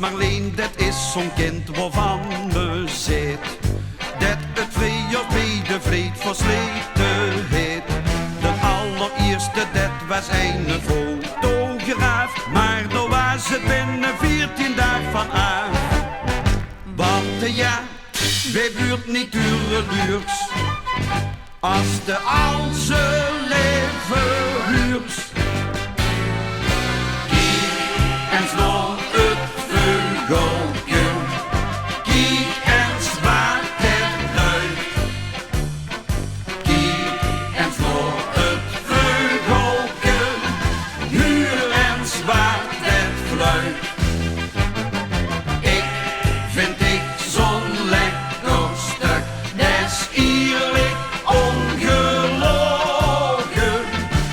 Marleen, dat is zo'n kind waarvan me zit dat het vrije bij de vreed versleten heet. De allereerste, dat was een fotograaf, maar daar was het binnen 14 dagen van af. Want ja, wij buurt niet duurluurs, als de al zijn leven huurt. En slo het veugeltje, kiek en zwaait het luid. Kiek en slo het veugeltje, huur en zwaait het fluit. Ik vind ik zo'n lekker stuk, des eerlijk ongelogen.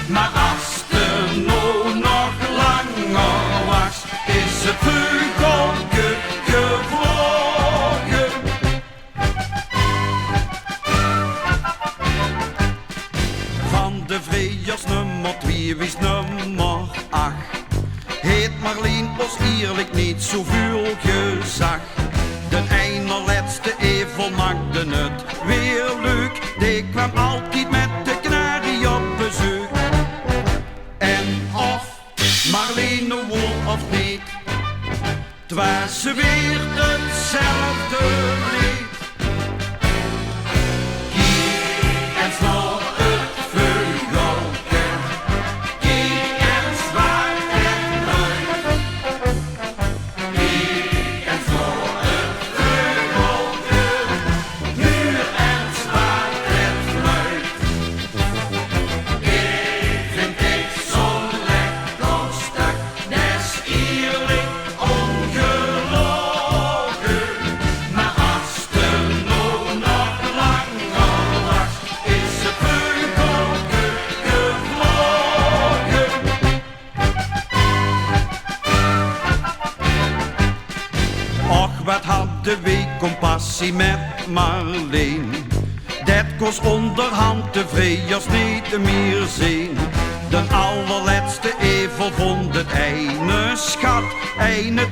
Maar als de no nog langer was, is het veugeltje gevlogen. Van de vrijers nummer 2 wies nummer 8. Heet Marleen was eerlijk niet zo veel gezag. De ene laatste even maakte het weer leuk. Die kwam altijd met de knarie op bezoek. En of Marleen wol of niet, het was weer hetzelfde lied. Kiek en slo het veugeltje, kiek en zwaait het luid. Kiek en slo het veugeltje, huur en zwaait het fluit. Ik vind ik zo'n lekker stuk, des eerlijk ongelogen. Maar als de no nog langer was, is het veugeltje gevlogen. Och, wat hadden we compassie met Marleen. Dat kost onderhand de vrijers niet meer zien. De allerlaatste evel vond het ene schat, ene